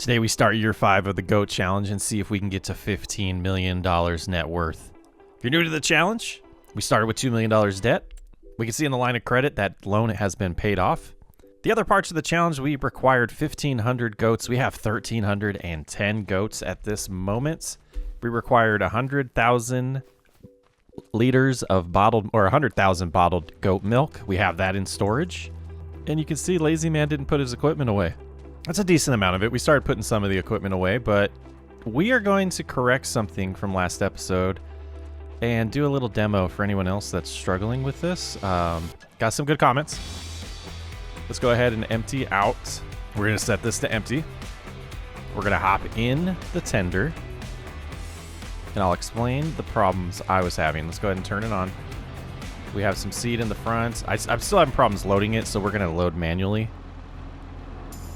Today we start year 5 of the GOAT challenge and see if we can get to $15 million net worth. If you're new to the challenge, we started with $2 million debt. We can see in the line of credit that loan has been paid off. The other parts of the challenge, we required 1,500 goats. We have 1,310 goats at this moment. We required 100,000 liters of bottled, or 100,000 bottled goat milk. We have that in storage. And you can see Lazy Man didn't put his equipment away. That's a decent amount of it. We started putting some of the equipment away, but we are going to correct something from last episode and do a little demo for anyone else that's struggling with this. Got some good comments. Let's go ahead and empty out. We're going to set this to empty. We're going to hop in the tender, and I'll explain the problems I was having. Let's go ahead and turn it on. We have some seed in the front. I'm still having problems loading it, so we're going to load manually.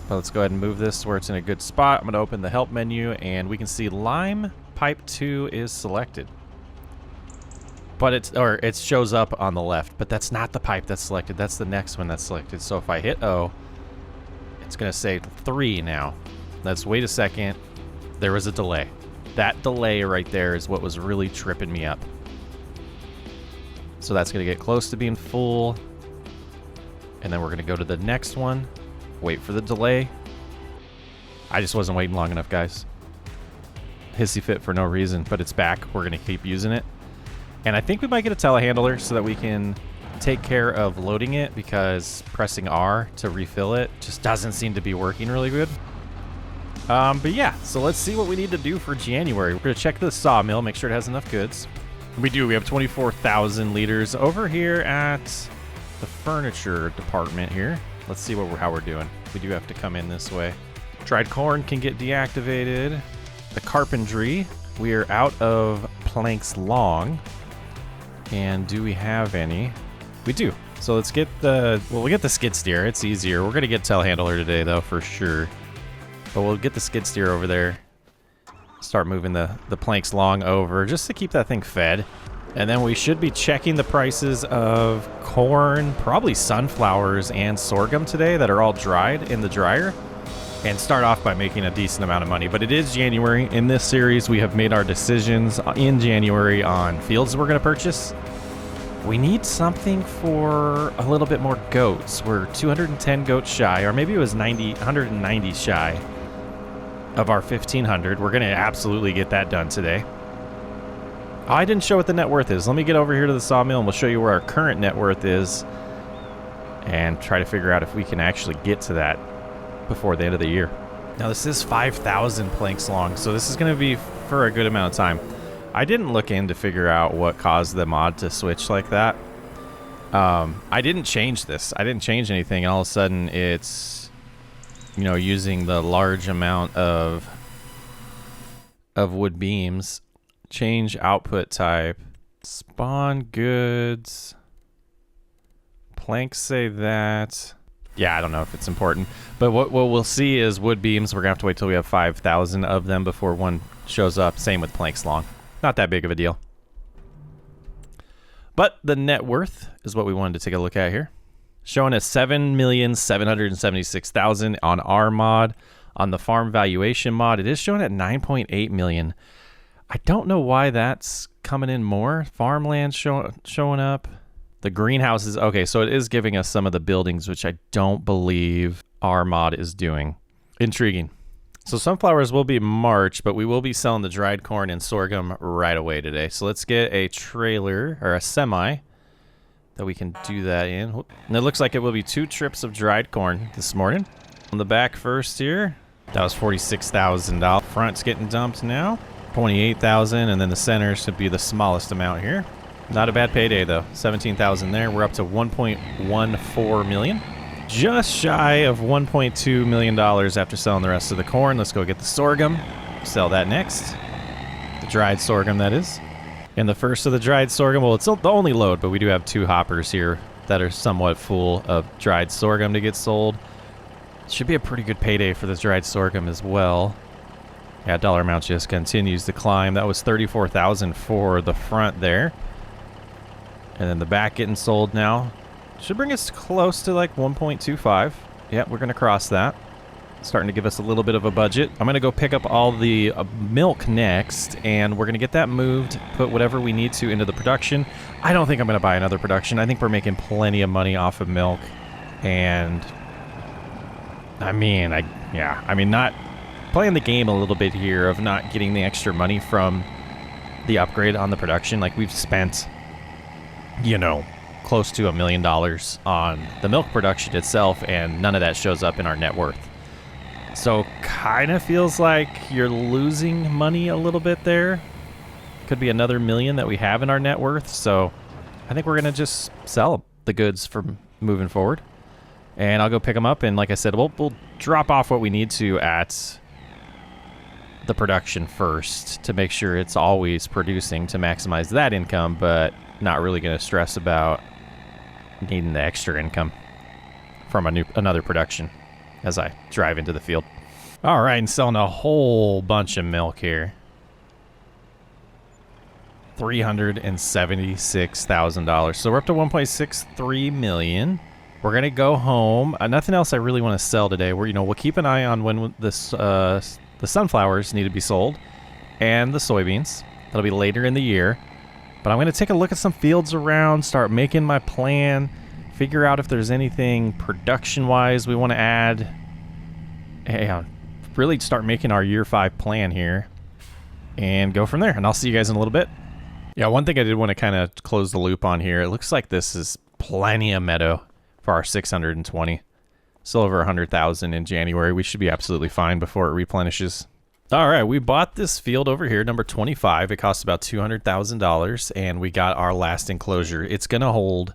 But let's go ahead and move this where it's in a good spot. I'm going to open the help menu, and we can see lime pipe 2 is selected. But it shows up on the left, but that's not the pipe that's selected. That's the next one that's selected. So if I hit O, it's going to say 3 now. Let's wait a second. There was a delay. That delay right there is what was really tripping me up. So that's going to get close to being full. And then we're going to go to the next one. Wait for the delay. I just wasn't waiting long enough, guys. Hissy fit for no reason, but it's back. We're going to keep using it. And I think we might get a telehandler so that we can take care of loading it, because pressing R to refill it just doesn't seem to be working really good. But yeah, so let's see what we need to do for January. We're going to check the sawmill, make sure it has enough goods. We do. We have 24,000 liters over here at the furniture department here. Let's see how we're doing. We do have to come in this way. Dried corn can get deactivated. The carpentry, we are out of planks long. And do we have any? We do. So let's get we'll get the skid steer. It's easier. We're going to get telehandler today, though, for sure. But we'll get the skid steer over there. Start moving the planks long over just to keep that thing fed. And then we should be checking the prices of corn, probably sunflowers and sorghum today that are all dried in the dryer, and start off by making a decent amount of money. But it is January. In this series, we have made our decisions in January on fields we're going to purchase. We need something for a little bit more goats. We're 210 goats shy, or maybe it was 190 shy of our 1,500. We're going to absolutely get that done today. Oh, I didn't show what the net worth is. Let me get over here to the sawmill and we'll show you where our current net worth is and try to figure out if we can actually get to that before the end of the year. Now this is 5,000 planks long, so this is going to be for a good amount of time. I didn't look in to figure out what caused the mod to switch like that. I didn't change this. I didn't change anything, and all of a sudden it's, using the large amount of wood beams. Change output type. Spawn goods. Planks say that. Yeah, I don't know if it's important. But what we'll see is wood beams. We're going to have to wait till we have 5,000 of them before one shows up. Same with planks long. Not that big of a deal. But the net worth is what we wanted to take a look at here. Showing us 7,776,000 on our mod. On the farm valuation mod, it is showing at 9.8 million. I don't know why that's coming in more. Farmland showing up. The greenhouses. Okay, so it is giving us some of the buildings, which I don't believe our mod is doing. Intriguing. So sunflowers will be March, but we will be selling the dried corn and sorghum right away today. So let's get a trailer or a semi that we can do that in. And it looks like it will be 2 trips of dried corn this morning. On the back first here, that was $46,000. Front's getting dumped now. 28,000, and then the center should be the smallest amount here. Not a bad payday though. 17,000 there. We're up to 1.14 million. Just shy of $1.2 million after selling the rest of the corn. Let's go get the sorghum. Sell that next. The dried sorghum, that is. And the first of the dried sorghum, well, it's the only load, but we do have 2 hoppers here that are somewhat full of dried sorghum to get sold. Should be a pretty good payday for this dried sorghum as well. Yeah, dollar amount just continues to climb. That was 34,000 for the front there. And then the back getting sold now. Should bring us close to like 1.25. Yeah, we're going to cross that. starting to give us a little bit of a budget. I'm gonna go pick up all the milk next, and we're gonna get that moved, put whatever we need to into the production. I don't think I'm gonna buy another production. I think we're making plenty of money off of milk, and I mean, not playing the game a little bit here of not getting the extra money from the upgrade on the production. Like, we've spent, you know, close to $1 million on the milk production itself, and none of that shows up in our net worth. So kind of feels like you're losing money a little bit there. Could be another $1 million that we have in our net worth. So I think we're going to just sell the goods from moving forward. And I'll go pick them up. And like I said, we'll drop off what we need to at the production first to make sure it's always producing to maximize that income, but not really going to stress about needing the extra income from another production as I drive into the field. All right, and selling a whole bunch of milk here. $376,000. So we're up to 1.63 million. We're gonna go home. Nothing else I really want to sell today. We'll keep an eye on when this the sunflowers need to be sold, and the soybeans. That'll be later in the year. But I'm gonna take a look at some fields around, start making my plan, figure out if there's anything production-wise we want to add. Really start making our year 5 plan here and go from there. And I'll see you guys in a little bit. Yeah, one thing I did want to kind of close the loop on here. It looks like this is plenty of meadow for our 620. Still over 100,000 in January. We should be absolutely fine before it replenishes. All right, we bought this field over here, number 25. It cost about $200,000, and we got our last enclosure. It's going to hold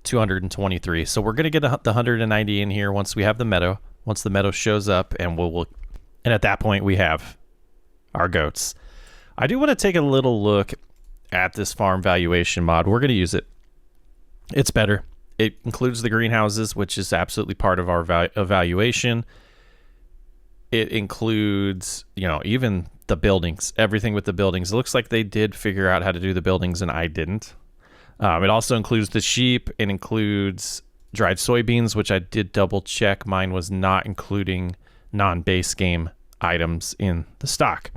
223. So we're going to get the 190 in here once we have the meadow. Once the meadow shows up, and and at that point we have our goats. I do want to take a little look at this farm valuation mod. We're going to use it. It's better. It includes the greenhouses, which is absolutely part of our evaluation. It includes, even the buildings, everything with the buildings. It looks like they did figure out how to do the buildings, and I didn't. It also includes the sheep. It includes dried soybeans, which I did double check. Mine was not including non-base game items in the stock.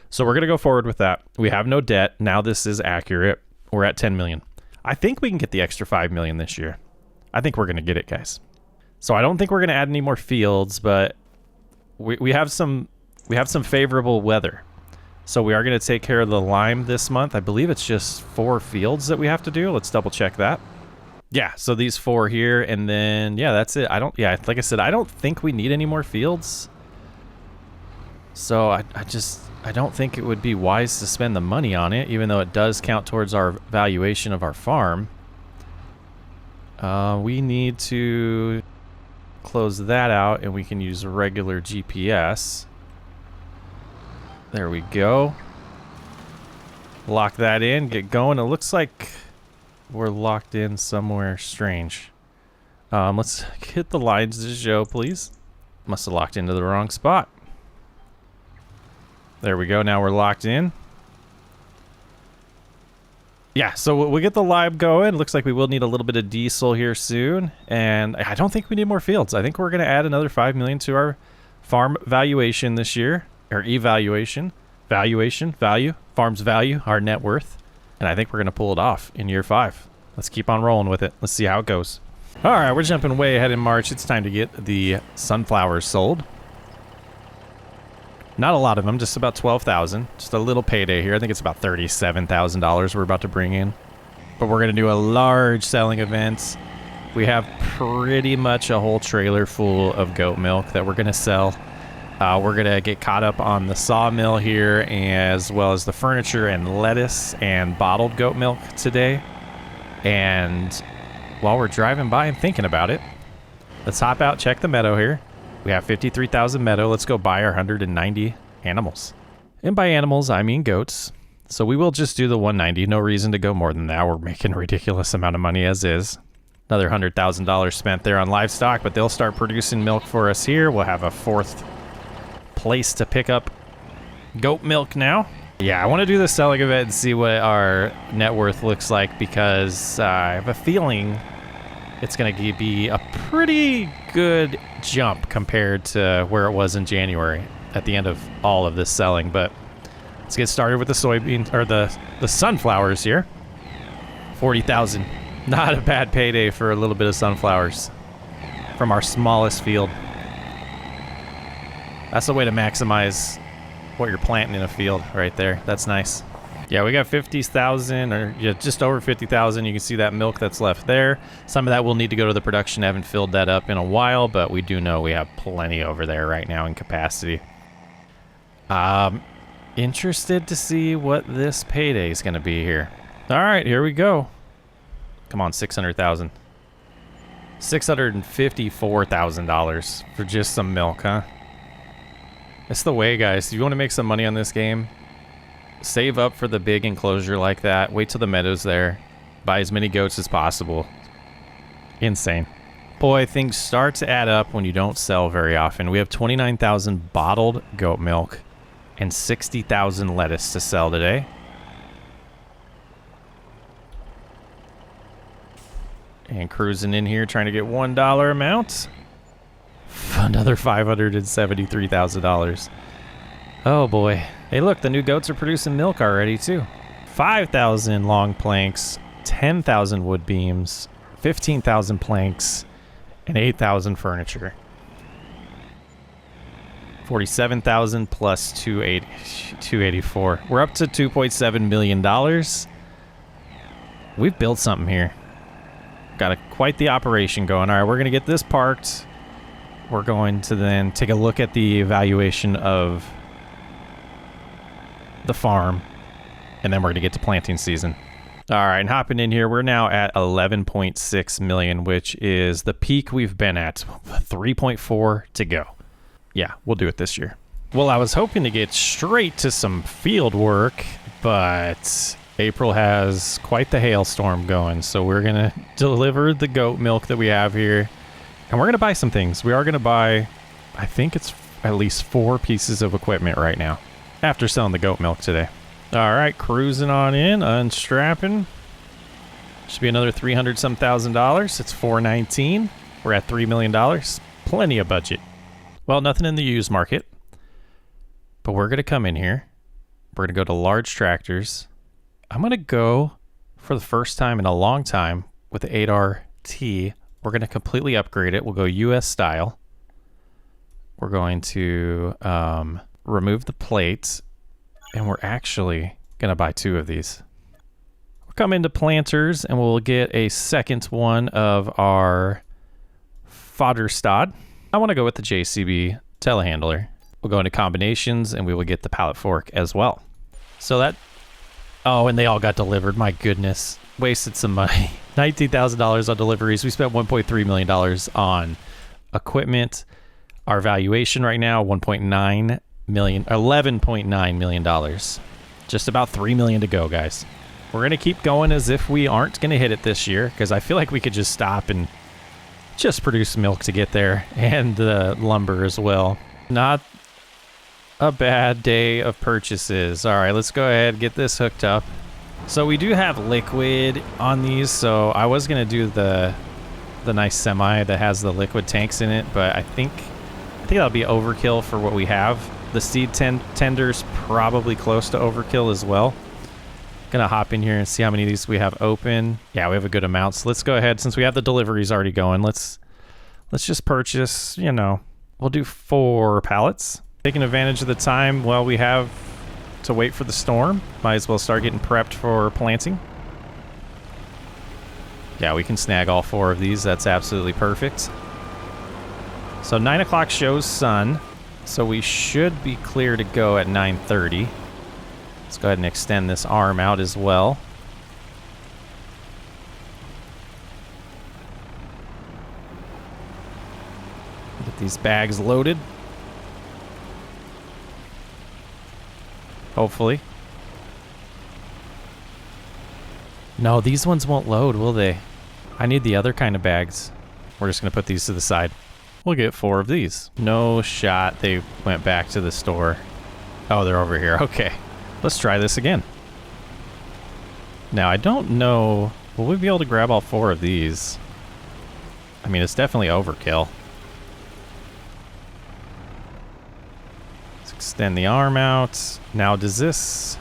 So we're going to go forward with that. We have no debt. Now this is accurate. We're at 10 million. I think we can get the extra 5 million this year. I think we're going to get it, guys. So I don't think we're going to add any more fields, but we have some favorable weather. So we are going to take care of the lime this month. I believe it's just 4 fields that we have to do. Let's double check that. Yeah, so these 4 here, and then, yeah, that's it. Like I said, I don't think we need any more fields. So I don't think it would be wise to spend the money on it, even though it does count towards our valuation of our farm. We need to close that out, and we can use regular GPS. There we go. Lock that in, get going. It looks like we're locked in somewhere strange. Let's hit the lines to show, please. Must have locked into the wrong spot. There we go. Now we're locked in. Yeah, so we'll get the lime going. Looks like we will need a little bit of diesel here soon. And I don't think we need more fields. I think we're going to add another 5 million to our farm valuation this year. Or evaluation. Value. Farm's value. Our net worth. And I think we're going to pull it off in year 5. Let's keep on rolling with it. Let's see how it goes. All right, we're jumping way ahead in March. It's time to get the sunflowers sold. Not a lot of them, just about 12,000. Just a little payday here. I think it's about $37,000 we're about to bring in. But we're going to do a large selling event. We have pretty much a whole trailer full of goat milk that we're going to sell. We're going to get caught up on the sawmill here, as well as the furniture and lettuce and bottled goat milk today. And while we're driving by and thinking about it, let's hop out, check the meadow here. We have 53,000 meadow. Let's go buy our 190 animals. And by animals, I mean goats. So we will just do the 190. No reason to go more than that. We're making a ridiculous amount of money as is. Another $100,000 spent there on livestock, but they'll start producing milk for us here. We'll have a 4th place to pick up goat milk now. Yeah, I want to do the selling event and see what our net worth looks like, because I have a feeling it's going to be a pretty good jump compared to where it was in January at the end of all of this selling. But let's get started with the soybeans, or the sunflowers here. 40,000. Not a bad payday for a little bit of sunflowers from our smallest field. That's the way to maximize what you're planting in a field right there. That's nice. Yeah, we got 50,000, or yeah, just over 50,000. You can see that milk that's left there. Some of that will need to go to the production. I haven't filled that up in a while, but we do know we have plenty over there right now in capacity. Interested to see what this payday is going to be here. All right, here we go. Come on, 600,000. $654,000 for just some milk, huh? That's the way, guys. If you want to make some money on this game, save up for the big enclosure like that. Wait till the meadow's there. Buy as many goats as possible. Insane. Boy, things start to add up when you don't sell very often. We have 29,000 bottled goat milk and 60,000 lettuce to sell today. And cruising in here trying to get $1 amount. Another $573,000. Oh boy. Hey look, the new goats are producing milk already too. 5,000 long planks, 10,000 wood beams, 15,000 planks, and 8,000 furniture. 47,000 plus 284. We're up to $2.7 million. We've built something here. Got quite the operation going. All right, we're going to get this parked. We're going to then take a look at the evaluation of the farm, and then we're going to get to planting season. All right, and hopping in here, we're now at 11.6 million, which is the peak we've been at. 3.4 to go. Yeah, we'll do it this year. Well, I was hoping to get straight to some field work, but April has quite the hailstorm going, so we're going to deliver the goat milk that we have here, and we're going to buy some things. We are going to buy, I think it's at least 4 pieces of equipment right now after selling the goat milk today. All right, cruising on in, unstrapping. Should be another $300-some thousand. It's $419. We're at $3 million. Plenty of budget. Well, nothing in the used market, but we're going to come in here. We're going to go to large tractors. I'm going to go for the first time in a long time with the 8RT. We're going to completely upgrade it. We'll go US style. We're going to remove the plates, and we're actually going to buy 2 of these. We'll come into planters, and we'll get a second one of our fodder stod. I want to go with the JCB telehandler. We'll go into combinations, and we will get the pallet fork as well. So that... Oh, and they all got delivered. My goodness. Wasted some money. $19,000 on deliveries. We spent $1.3 million on equipment. Our valuation right now, $11.9 million. Just about $3 million to go, guys. We're going to keep going as if we aren't going to hit it this year, because I feel like we could just stop and just produce milk to get there, and the lumber as well. Not a bad day of purchases. All right, let's go ahead and get this hooked up. So we do have liquid on these, so I was going to do the nice semi that has the liquid tanks in it, but I think that'll be overkill for what we have. The seed tender's probably close to overkill as well. Gonna hop in here and see how many of these we have open. Yeah, we have a good amount. So let's go ahead, since we have the deliveries already going. Let's just purchase, you know, we'll do 4 pallets. Taking advantage of the time while we have to wait for the storm. Might as well start getting prepped for planting. Yeah, we can snag all 4 of these. That's absolutely perfect. So 9 o'clock shows sun. So we should be clear to go at 9:30. Let's go ahead and extend this arm out as well. Get these bags loaded. Hopefully. No, these ones won't load, will they? I need the other kind of bags. We're just going to put these to the side. We'll get 4 of these. No shot they went back to the store. Oh, they're over here. Okay. Let's try this again. Now, I don't know... Will we be able to grab all 4 of these? I mean, it's definitely overkill. Extend the arm out. Now does this...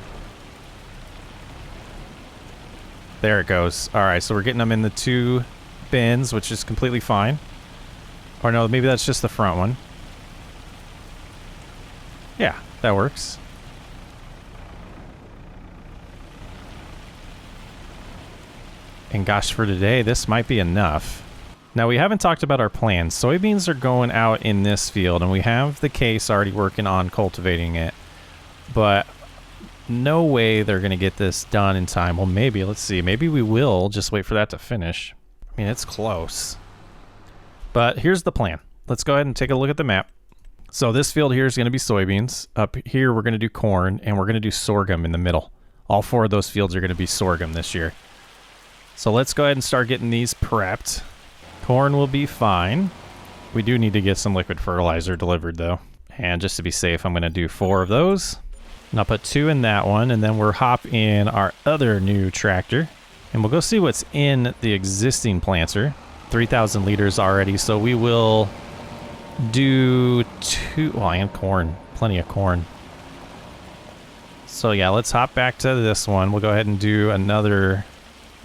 There it goes. All right, so we're getting them in the 2 bins, which is completely fine. Or no, maybe that's just the front one. Yeah, that works. And gosh, for today, this might be enough. Now, we haven't talked about our plans. Soybeans are going out in this field, and we have the case already working on cultivating it. But no way they're going to get this done in time. Well, maybe. Let's see. Maybe we will just wait for that to finish. I mean, it's close. But here's the plan. Let's go ahead and take a look at the map. So this field here is going to be soybeans. Up here, we're going to do corn, and we're going to do sorghum in the middle. All 4 of those fields are going to be sorghum this year. So let's go ahead and start getting these prepped. Corn will be fine. We do need to get some liquid fertilizer delivered, though. And just to be safe, I'm going to do 4 of those. And I'll put 2 in that one, and then we'll hop in our other new tractor. And we'll go see what's in the existing planter. 3,000 liters already, so we will do 2... Well, and corn. Plenty of corn. So yeah, let's hop back to this one. We'll go ahead and do another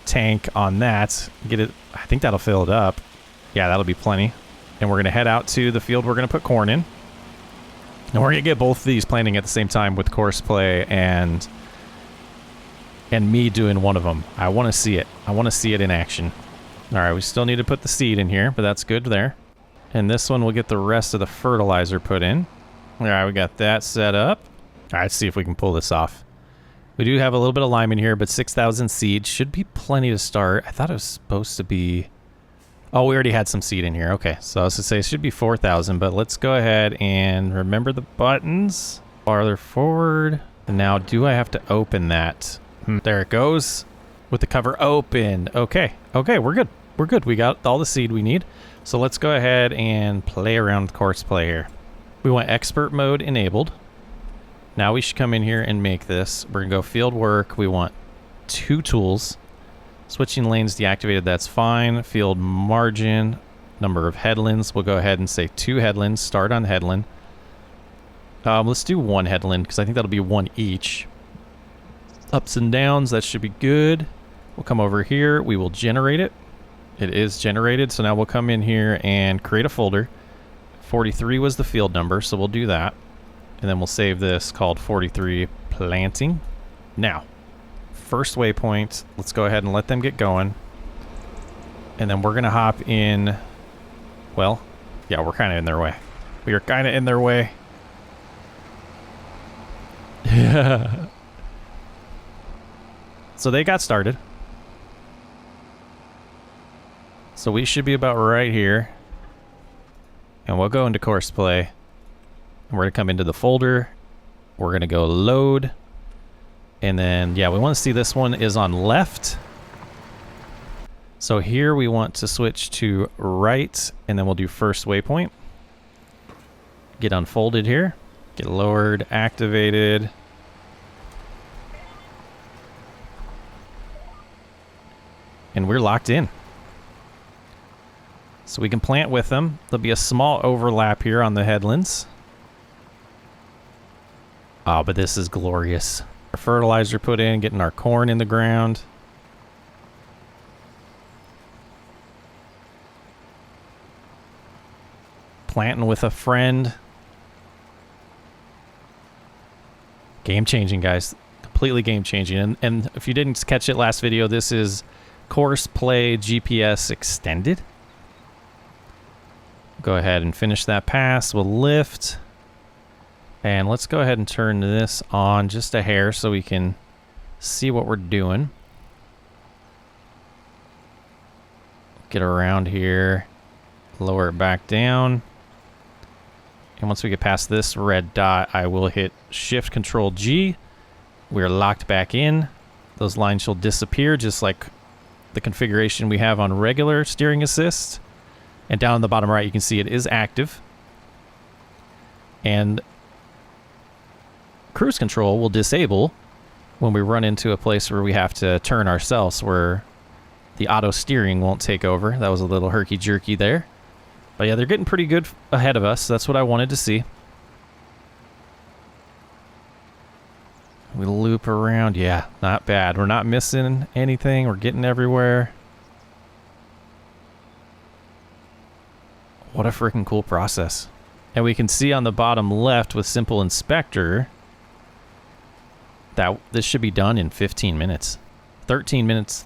tank on that. Get it... I think that'll fill it up. Yeah, that'll be plenty. And we're going to head out to the field we're going to put corn in. And we're going to get both of these planting at the same time with course play and me doing one of them. I want to see it. I want to see it in action. All right, we still need to put the seed in here, but that's good there. And this one, we'll get the rest of the fertilizer put in. All right, we got that set up. All right, let's see if we can pull this off. We do have a little bit of lime in here, but 6,000 seed should be plenty to start. I thought it was supposed to be... Oh, we already had some seed in here. Okay, so I was to say it should be 4,000, but let's go ahead and remember the buttons. Farther forward. And now, do I have to open that? There it goes. With the cover open. Okay, we're good. We're good. We got all the seed we need. So let's go ahead and play around with course play here. We want expert mode enabled. Now we should come in here and make this. We're going to go field work. We want 2 tools. Switching lanes deactivated, that's fine. Field margin, number of headlands. We'll go ahead and say 2 headlands. Start on headland. Let's do 1 headland because I think that'll be 1 each. Ups and downs, that should be good. We'll come over here. We will generate it. It is generated, so now we'll come in here and create a folder. 43 was the field number, so we'll do that. And then we'll save this called 43 planting. Now, first waypoint, let's go ahead and let them get going. And then we're going to hop in. Well, yeah, we're kind of in their way. We are kind of in their way. So they got started. So we should be about right here. And we'll go into course play. And we're going to come into the folder. We're going to go load. And then, yeah, we want to see this one is on left. So here we want to switch to right. And then we'll do first waypoint. Get unfolded here. Get lowered, activated. And we're locked in. So we can plant with them. There'll be a small overlap here on the headlands. Oh, but this is glorious. Our fertilizer put in, getting our corn in the ground. Planting with a friend. Game changing, guys. Completely game changing. And if you didn't catch it last video, this is Course Play GPS Extended. Go ahead and finish that pass. We'll lift. And let's go ahead and turn this on just a hair so we can see what we're doing. Get around here. Lower it back down. And once we get past this red dot, I will hit Shift Control G. We're locked back in. Those lines shall disappear just like the configuration we have on regular steering assist. And down on the bottom right, you can see it is active. And cruise control will disable when we run into a place where we have to turn ourselves, where the auto steering won't take over. That was a little herky-jerky there. But yeah, they're getting pretty good ahead of us. That's what I wanted to see. We loop around. Yeah, not bad. We're not missing anything. We're getting everywhere. What a freaking cool process. And we can see on the bottom left with Simple Inspector that this should be done in 15 minutes. 13 minutes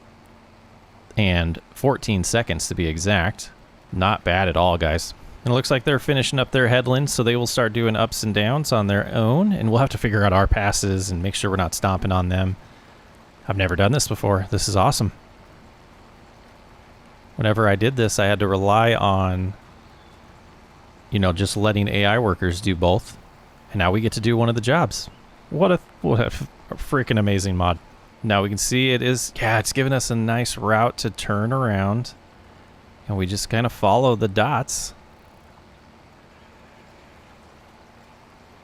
and 14 seconds to be exact. Not bad at all, guys. And it looks like they're finishing up their headlands, so they will start doing ups and downs on their own, and we'll have to figure out our passes and make sure we're not stomping on them. I've never done this before. This is awesome. Whenever I did this, I had to rely on, you know, just letting AI workers do both, and now we get to do one of the jobs. What a freaking amazing mod. Now we can see it is, yeah, it's giving us a nice route to turn around, and we just kind of follow the dots.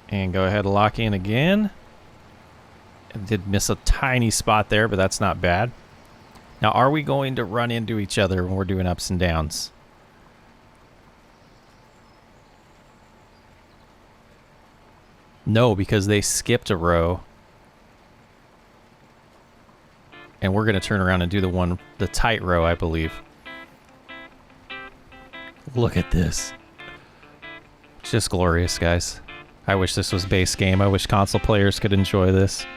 And go ahead and lock in again. I did miss a tiny spot there, but that's not bad. Now, are we going to run into each other when we're doing ups and downs? No, because they skipped a row. And we're going to turn around and do the tight row, I believe. Look at this. Just glorious, guys. I wish this was base game. I wish console players could enjoy this.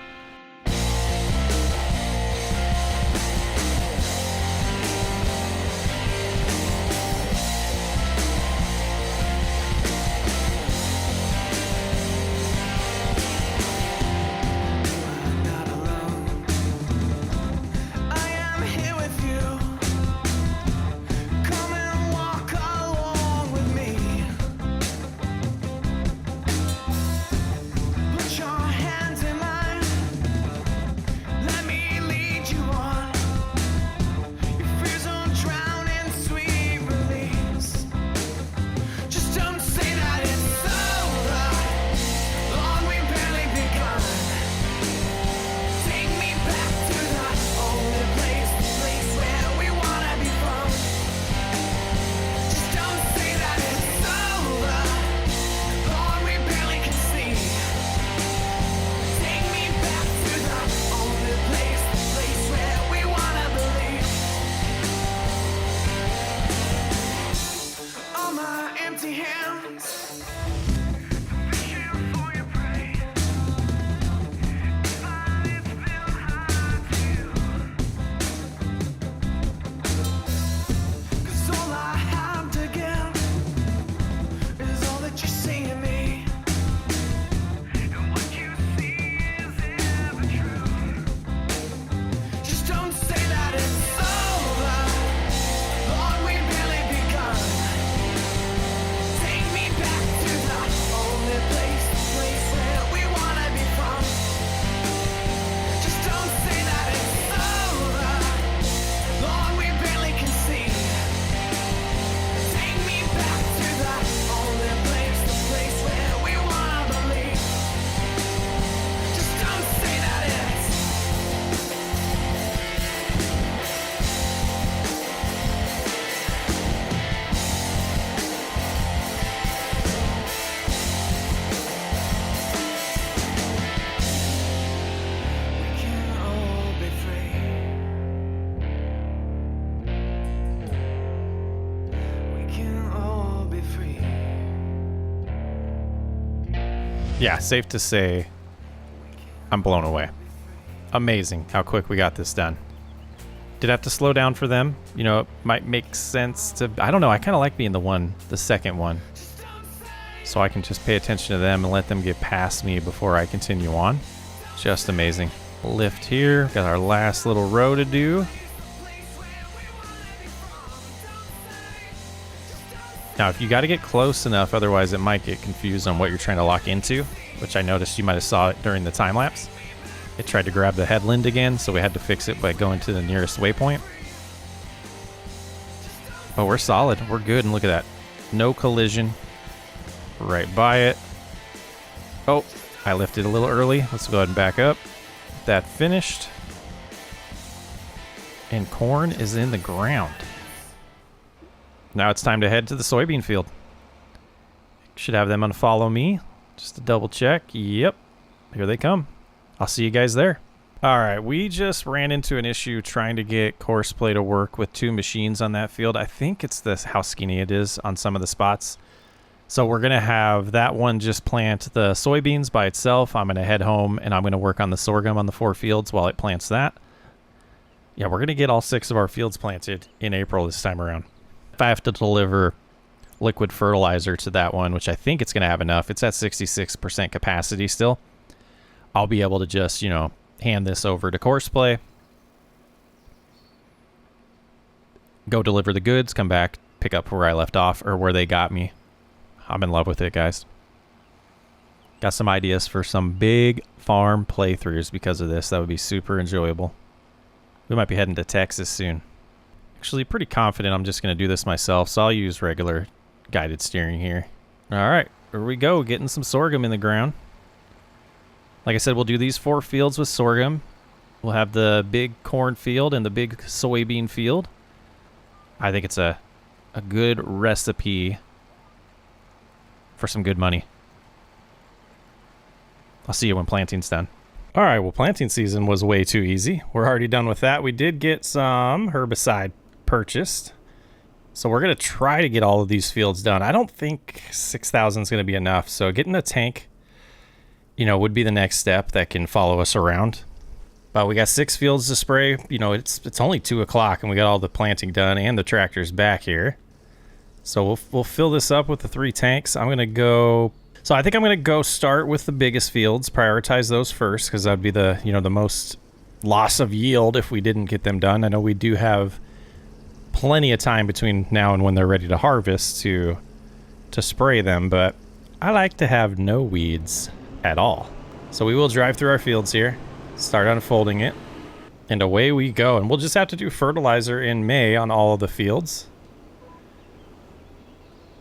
Yeah, safe to say I'm blown away. Amazing how quick we got this done. Did have to slow down for them. You know, it might make sense to, I don't know, I kind of like being the second one. So I can just pay attention to them and let them get past me before I continue on. Just amazing. Lift here, got our last little row to do. Now, if you got to get close enough, otherwise it might get confused on what you're trying to lock into, which I noticed you might have saw it during the time lapse. It tried to grab the headland again, so we had to fix it by going to the nearest waypoint. But we're solid. We're good, and look at that. No collision. Right by it. Oh, I lifted a little early. Let's go ahead and back up. That finished. And corn is in the ground. Now it's time to head to the soybean field. Should have them unfollow me. Just to double check. Yep. Here they come. I'll see you guys there. All right, we just ran into an issue trying to get courseplay to work with 2 machines on that field. I think it's how skinny it is on some of the spots. So we're going to have that one just plant the soybeans by itself. I'm going to head home and I'm going to work on the sorghum on the 4 fields while it plants that. Yeah, we're going to get all 6 of our fields planted in April this time around. If I have to deliver liquid fertilizer to that one, which I think it's going to have enough, it's at 66% capacity still, I'll be able to just, you know, hand this over to courseplay, go deliver the goods, come back, pick up where I left off or where they got me. I'm in love with it, guys. Got some ideas for some big farm playthroughs because of this. That would be super enjoyable. We might be heading to Texas soon. Actually, pretty confident I'm just going to do this myself, so I'll use regular guided steering here. All right, here we go, getting some sorghum in the ground. Like I said, we'll do these 4 fields with sorghum. We'll have the big corn field and the big soybean field. I think it's a good recipe for some good money. I'll see you when planting's done. All right, well, planting season was way too easy. We're already done with that. We did get some herbicide purchased. So we're going to try to get all of these fields done. I don't think 6,000 is going to be enough. So getting a tank, you know, would be the next step that can follow us around. But we got 6 fields to spray. You know, it's only 2 o'clock and we got all the planting done and the tractor's back here. So we'll fill this up with the 3 tanks. I'm going to go... So I think I'm going to go start with the biggest fields, prioritize those first, because that would be the, you know, the most loss of yield if we didn't get them done. I know we do have plenty of time between now and when they're ready to harvest to spray them, but I like to have no weeds at all. So we will drive through our fields here, start unfolding it, and away we go. And we'll just have to do fertilizer in May on all of the fields.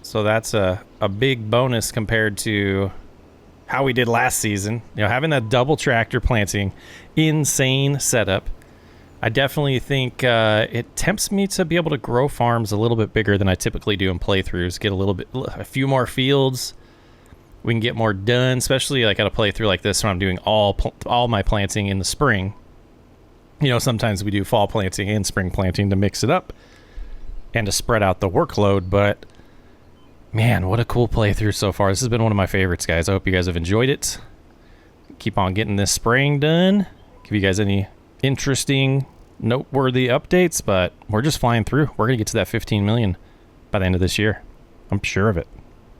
So that's a big bonus compared to how we did last season. You know, having that double tractor planting, insane setup. I definitely think it tempts me to be able to grow farms a little bit bigger than I typically do in playthroughs. Get a few more fields. We can get more done, especially like at a playthrough like this when I'm doing all my planting in the spring. You know, sometimes we do fall planting and spring planting to mix it up and to spread out the workload, but man, what a cool playthrough so far. This has been one of my favorites, guys. I hope you guys have enjoyed it. Keep on getting this spraying done. Give you guys any interesting, noteworthy updates, but we're just flying through. We're going to get to that 15 million by the end of this year. I'm sure of it.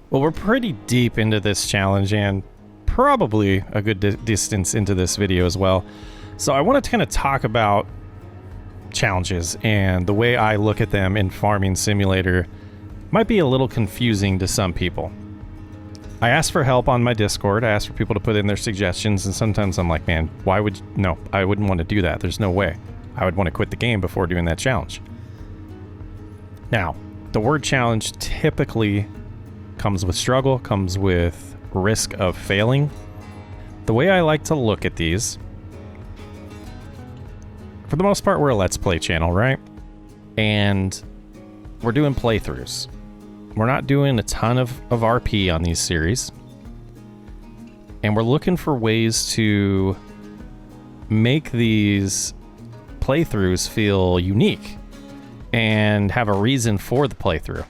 Well, we're pretty deep into this challenge and probably a good distance into this video as well. So I want to kind of talk about challenges, and the way I look at them in Farming Simulator might be a little confusing to some people. I asked for help on my Discord. I asked for people to put in their suggestions, and sometimes I'm like, man, why would you? No, I wouldn't want to do that. There's no way. I would want to quit the game before doing that challenge. Now, the word challenge typically comes with struggle, comes with risk of failing. The way I like to look at these, for the most part, we're a Let's Play channel, right? And we're doing playthroughs. We're not doing a ton of RP on these series. And we're looking for ways to make these playthroughs feel unique and have a reason for the playthrough.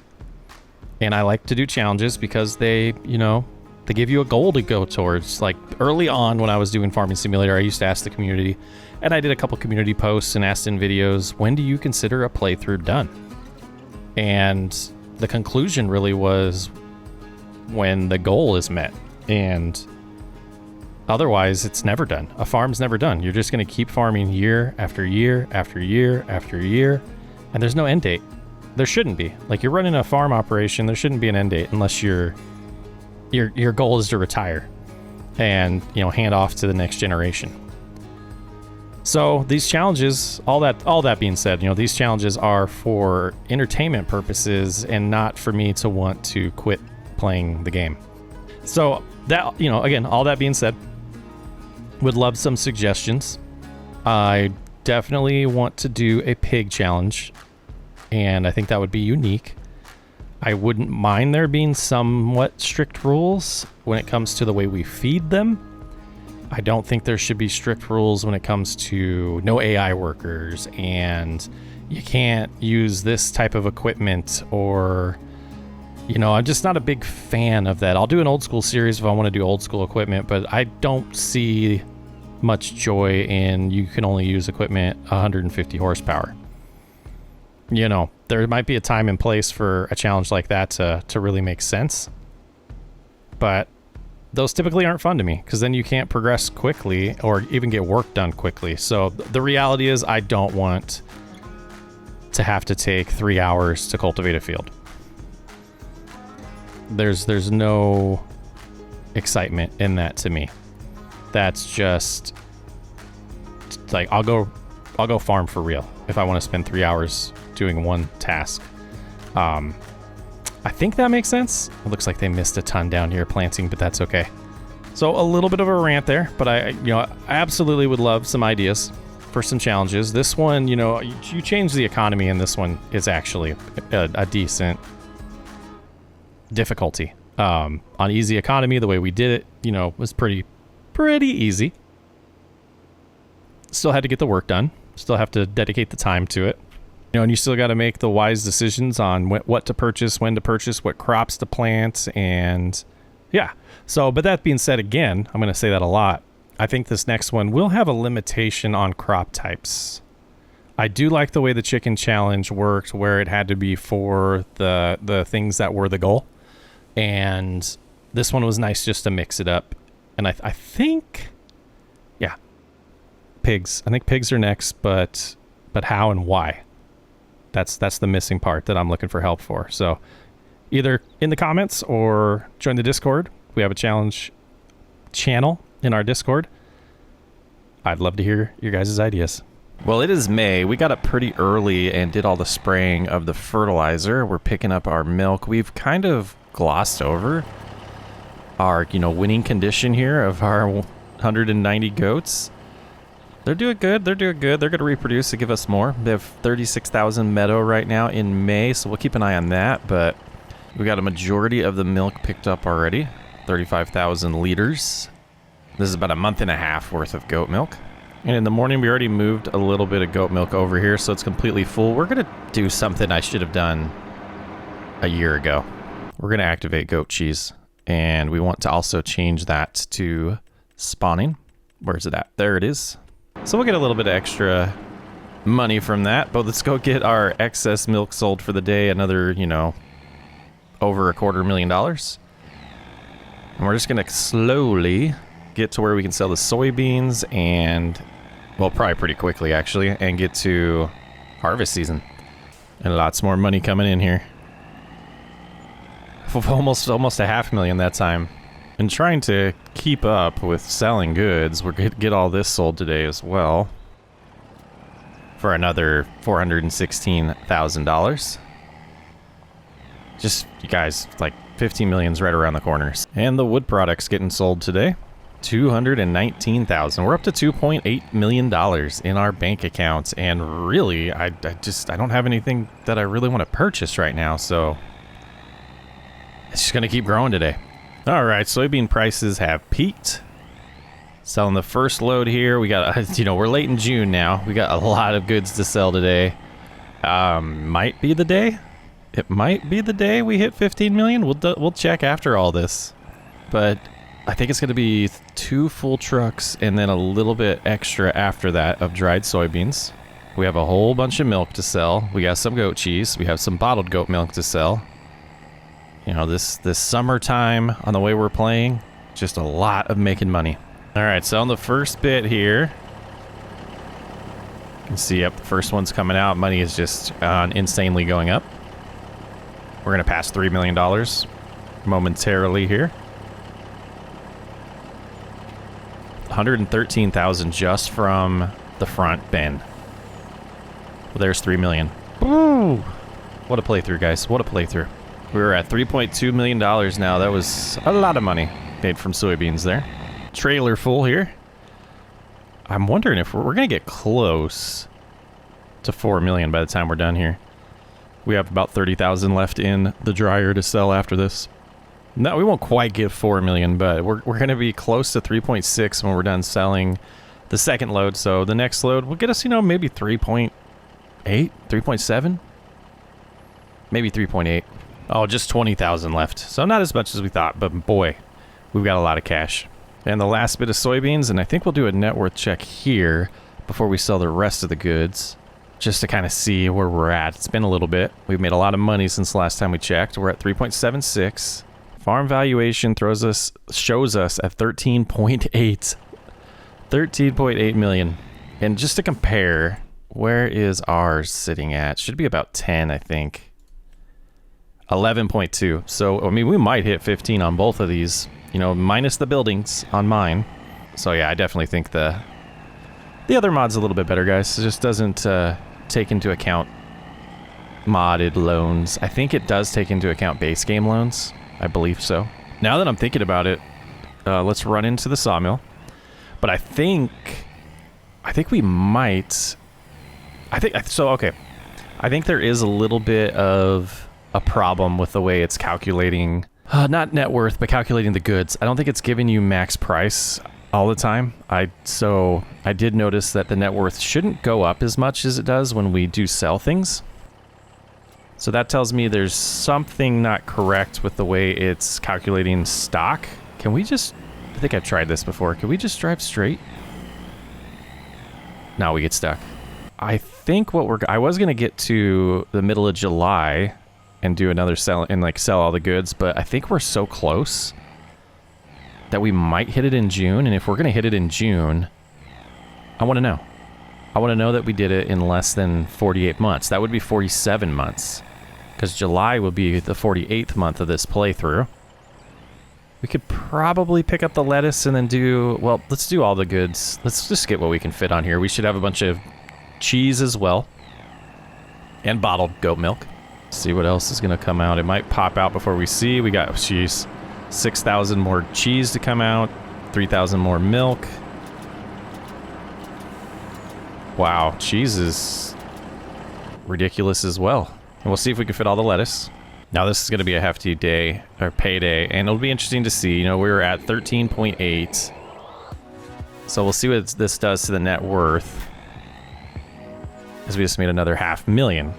And I like to do challenges because they, you know, they give you a goal to go towards. Like early on when I was doing Farming Simulator, I used to ask the community, and I did a couple community posts and asked in videos, when do you consider a playthrough done? And the conclusion really was when the goal is met, and otherwise it's never done. A farm's never done. You're just going to keep farming year after year after year after year, and there's no end date. There shouldn't be. Like, you're running a farm operation, there shouldn't be an end date unless your goal is to retire and, you know, hand off to the next generation. So these challenges, all that being said, you know, these challenges are for entertainment purposes and not for me to want to quit playing the game. So that, you know, again, all that being said, would love some suggestions. I definitely want to do a pig challenge, and I think that would be unique. I wouldn't mind there being somewhat strict rules when it comes to the way we feed them. I don't think there should be strict rules when it comes to no AI workers, and you can't use this type of equipment, or, you know, I'm just not a big fan of that. I'll do an old school series if I want to do old school equipment, but I don't see much joy in you can only use equipment 150 horsepower. You know, there might be a time and place for a challenge like that to really make sense, but those typically aren't fun to me, because then you can't progress quickly or even get work done quickly. So the reality is I don't want to have to take 3 hours to cultivate a field. There's no excitement in that to me. That's just like, I'll go farm for real if I want to spend 3 hours doing one task. I think that makes sense. It looks like they missed a ton down here planting, but that's okay. So a little bit of a rant there, but I absolutely would love some ideas for some challenges. This one, you know, you change the economy, and this one is actually a decent difficulty. On easy economy, the way we did it, you know, was pretty easy. Still had to get the work done. Still have to dedicate the time to it. You know, and you still got to make the wise decisions on what to purchase, when to purchase, what crops to plant, and yeah. So, but that being said, again, I'm going to say that a lot. I think this next one will have a limitation on crop types. I do like the way the chicken challenge worked, where it had to be for the things that were the goal. And this one was nice just to mix it up. And I think, yeah, pigs. I think pigs are next, but how and why? That's the missing part that I'm looking for help for. So either in the comments or join the Discord. We have a challenge channel in our Discord. I'd love to hear your guys' ideas. Well, it is May. We got up pretty early and did all the spraying of the fertilizer. We're picking up our milk. We've kind of glossed over our, you know, winning condition here of our 190 goats. They're doing good. They're doing good. They're going to reproduce to give us more. They have 36,000 meadow right now in May, so we'll keep an eye on that. But we got a majority of the milk picked up already, 35,000 liters. This is about a month and a half worth of goat milk. And in the morning, we already moved a little bit of goat milk over here, so it's completely full. We're going to do something I should have done a year ago. We're going to activate goat cheese, and we want to also change that to spawning. Where's it at? There it is. So we'll get a little bit of extra money from that, but let's go get our excess milk sold for the day. Another, you know, over $250,000. And we're just going to slowly get to where we can sell the soybeans and, well, probably pretty quickly actually, and get to harvest season. And lots more money coming in here. Almost $500,000 that time. And trying to keep up with selling goods, we're going to get all this sold today as well for another $416,000. Just, you guys, like 15 million's right around the corners. And the wood products getting sold today, $219,000. We're up to $2.8 million in our bank account. And really, I don't have anything that I really want to purchase right now, so it's just going to keep growing today. All right, soybean prices have peaked. Selling the first load here. We got, you know, we're late in June now. We got a lot of goods to sell today. Might be the day. It might be the day we hit 15 million. We'll check after all this. But I think it's going to be 2 full trucks and then a little bit extra after that of dried soybeans. We have a whole bunch of milk to sell. We got some goat cheese. We have some bottled goat milk to sell. You know, this summertime on the way we're playing, just a lot of making money. All right, so on the first bit here, you can see, yep, the first one's coming out. Money is just insanely going up. We're going to pass $3 million momentarily here. 113,000 just from the front bin. Well, there's 3 million. Woo! What a playthrough, guys. What a playthrough. We're at $3.2 million now. That was a lot of money made from soybeans there. Trailer full here. I'm wondering if we're going to get close to 4 million by the time we're done here. We have about 30,000 left in the dryer to sell after this. No, we won't quite get 4 million, but we're going to be close to 3.6 when we're done selling the second load. So the next load will get us, you know, maybe 3.8, 3.7, maybe 3.8. Oh, just 20,000 left. So not as much as we thought, but boy, we've got a lot of cash. And the last bit of soybeans, and I think we'll do a net worth check here before we sell the rest of the goods, just to kind of see where we're at. It's been a little bit. We've made a lot of money since the last time we checked. We're at 3.76. Farm valuation shows us at 13.8. 13.8 million. And just to compare, where is ours sitting at? Should be about 10, I think. 11.2. So, I mean, we might hit 15 on both of these, you know, minus the buildings on mine. So, yeah, I definitely think the other mod's a little bit better, guys. It just doesn't take into account modded loans. I think it does take into account base game loans. I believe so. Now that I'm thinking about it, let's run into the sawmill. But I think we might. Okay. I think there is a little bit of a problem with the way it's calculating, not net worth, but calculating the goods. I don't think it's giving you max price all the time. I did notice that the net worth shouldn't go up as much as it does when we do sell things. So that tells me there's something not correct with the way it's calculating stock. Can we just, I think I've tried this before. Can we just drive straight? No, we get stuck. I think I was going to get to the middle of July and do another sell and like sell all the goods, but I think we're so close that we might hit it in June. And if we're going to hit it in June, I want to know. I want to know that we did it in less than 48 months. That would be 47 months. Because July will be the 48th month of this playthrough. We could probably pick up the lettuce and then well, let's do all the goods. Let's just get what we can fit on here. We should have a bunch of cheese as well. And bottled goat milk. See what else is going to come out. It might pop out before we see. We got, 6,000 more cheese to come out. 3,000 more milk. Wow, cheese is ridiculous as well. And we'll see if we can fit all the lettuce. Now this is going to be a hefty day, or payday, and it'll be interesting to see. You know, we were at 13.8. So we'll see what this does to the net worth. As we just made another $500,000.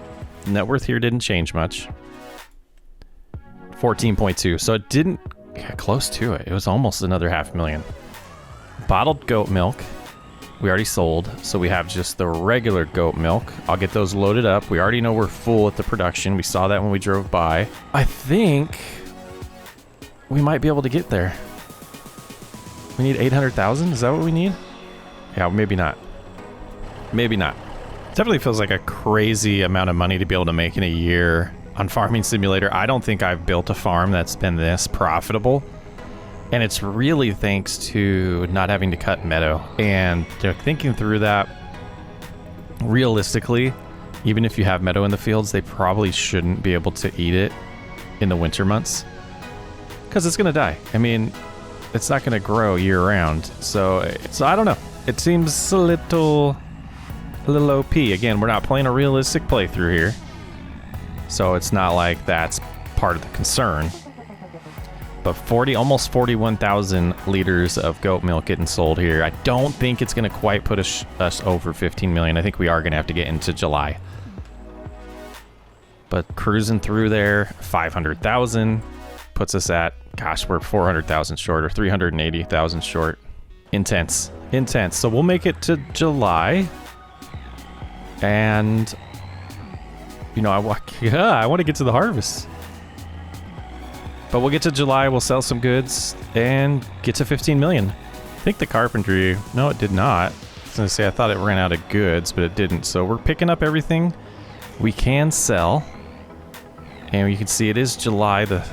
The net worth here didn't change much. 14.2. So it didn't get close to it. It was almost another $500,000. Bottled goat milk. We already sold, so we have just the regular goat milk. I'll get those loaded up. We already know we're full at the production. We saw that when we drove by. I think we might be able to get there. We need 800,000? Is that what we need? Yeah, maybe not. Maybe not. Definitely feels like a crazy amount of money to be able to make in a year on Farming Simulator. I don't think I've built a farm that's been this profitable. And it's really thanks to not having to cut meadow. And thinking through that, realistically, even if you have meadow in the fields, they probably shouldn't be able to eat it in the winter months. Because it's going to die. I mean, it's not going to grow year round. So I don't know. It seems a little OP. Again, we're not playing a realistic playthrough here. So it's not like that's part of the concern. But almost 41,000 liters of goat milk getting sold here. I don't think it's going to quite put us over 15 million. I think we are going to have to get into July. But cruising through there, 500,000 puts us at, gosh, we're 400,000 short or 380,000 short. Intense. So we'll make it to July. And, you know, I want to get to the harvest. But we'll get to July, we'll sell some goods, and get to 15 million. I think the carpentry, no, it did not. I was going to say, I thought it ran out of goods, but it didn't. So we're picking up everything we can sell. And you can see it is July. The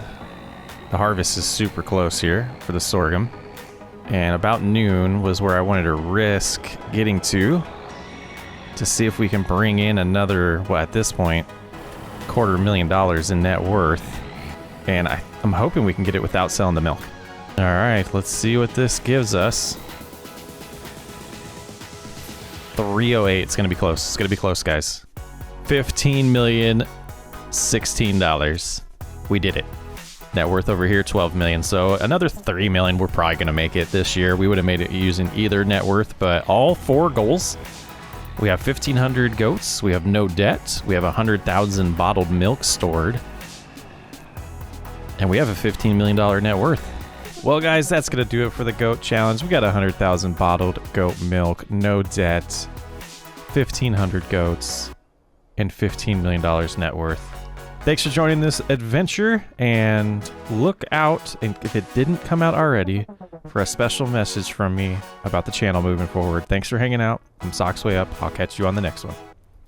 harvest is super close here for the sorghum. And about noon was where I wanted to risk getting to see if we can bring in another, well, at this point, $250,000 in net worth. And I'm hoping we can get it without selling the milk. All right, let's see what this gives us. 308. It's going to be close. It's going to be close, guys. $15,016. We did it. Net worth over here, 12 million. So another 3 million, we're probably going to make it this year. We would have made it using either net worth, but all 4 goals. We have 1,500 goats. We have no debt. We have 100,000 bottled milk stored. And we have a $15 million net worth. Well, guys, that's going to do it for the goat challenge. We got 100,000 bottled goat milk, no debt, 1,500 goats, and $15 million net worth. Thanks for joining this adventure, and look out, and if it didn't come out already, for a special message from me about the channel moving forward. Thanks for hanging out. I'm Socksway Up. I'll catch you on the next one.